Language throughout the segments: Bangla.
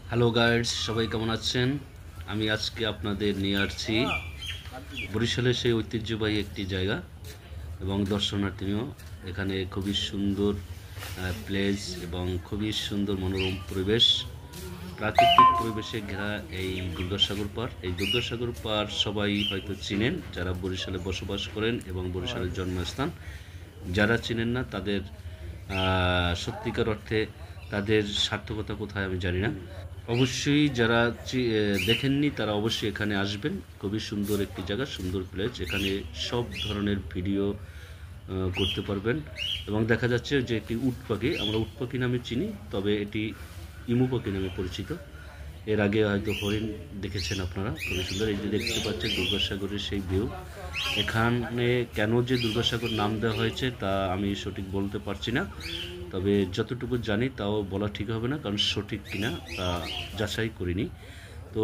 হ্যালো গাইডস, সবাই কেমন আছেন? আমি আজকে আপনাদের নিয়ে আসছি বরিশালের সেই ঐতিহ্যবাহী একটি জায়গা এবং দর্শনার্থীও এখানে খুবই সুন্দর প্লেস এবং খুবই সুন্দর মনোরম পরিবেশ, প্রাকৃতিক পরিবেশে ঘেরা এই দুর্গাসাগর পাড়। এই দুর্গাসাগর পাড় সবাই হয়তো চিনেন যারা বরিশালে বসবাস করেন এবং বরিশালের জন্মস্থান। যারা চিনেন না তাদের সত্যিকার অর্থে তাদের সার্থকতা কোথায় আমি জানি না। অবশ্যই যারা দেখেননি তারা অবশ্যই এখানে আসবেন। খুবই সুন্দর একটি জায়গা, সুন্দর প্লেস। এখানে সব ধরনের ভিডিও করতে পারবেন এবং দেখা যাচ্ছে যে একটি উট পাখি, আমরা উট পাখি নামে চিনি, তবে এটি ইমু পাখি নামে পরিচিত। এর আগে হয়তো হরিণ দেখেছেন আপনারা। খুবই সুন্দর। এই যে দেখতে পাচ্ছেন দুর্গাসাগরের সেই ভিউ। এখানে কেন যে দুর্গাসাগর নাম দেওয়া হয়েছে তা আমি সঠিক বলতে পারছি না, তবে যতটুকু জানি তাও বলা ঠিক হবে না, কারণ সঠিক কিনা তা যাচাই করিনি। তো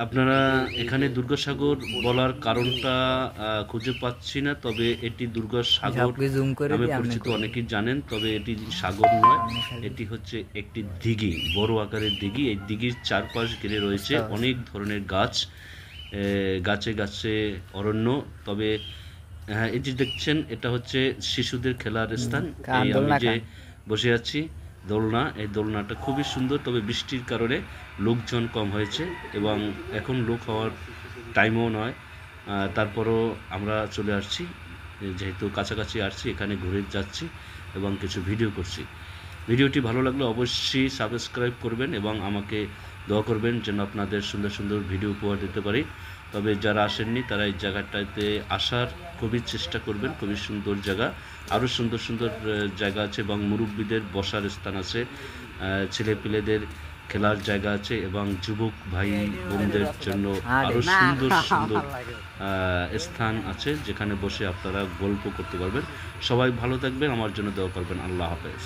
আপনারা এখানে দুর্গাসাগর বলার কারণটা খুঁজে পাচ্ছি না, তবে এটি দুর্গাসাগর নামে পরিচিত, অনেকেই জানেন। তবে এটি সাগর নয়, এটি হচ্ছে একটি দিঘি, বড় আকারের দিঘি। এই দিঘির চারপাশ ঘিরে রয়েছে অনেক ধরনের গাছ, গাছে গাছে অরণ্য। তবে হ্যাঁ, এই যে দেখছেন এটা হচ্ছে শিশুদের খেলার স্থান। এই আমি যে বসে আছি, দোলনা, এই দোলনাটা খুবই সুন্দর, তবে বৃষ্টির কারণে লোকজন কম হয়েছে এবং এখন লোক হওয়ার টাইমও নয়। তারপরও আমরা চলে আসছি, যেহেতু কাছাকাছি আসছি, এখানে ঘুরে যাচ্ছি এবং কিছু ভিডিও করছি। ভিডিওটি ভালো লাগলে অবশ্যই সাবস্ক্রাইব করবেন এবং আমাকে দোয়া করবেন যেন আপনাদের সুন্দর সুন্দর ভিডিও উপহার দিতে পারি। তবে যারা আসেননি তারা এই জায়গাটাতে আসার খুবই চেষ্টা করবেন। খুবই সুন্দর জায়গা, আরও সুন্দর সুন্দর জায়গা আছে এবং মুরব্বীদের বসার স্থান আছে, ছেলেপিলেদের খেলার জায়গা আছে এবং যুবক ভাই বোনদের জন্য আরও সুন্দর সুন্দর স্থান আছে যেখানে বসে আপনারা গল্প করতে পারবেন। সবাই ভালো থাকবেন, আমার জন্য দোয়া করবেন। আল্লাহ হাফেজ।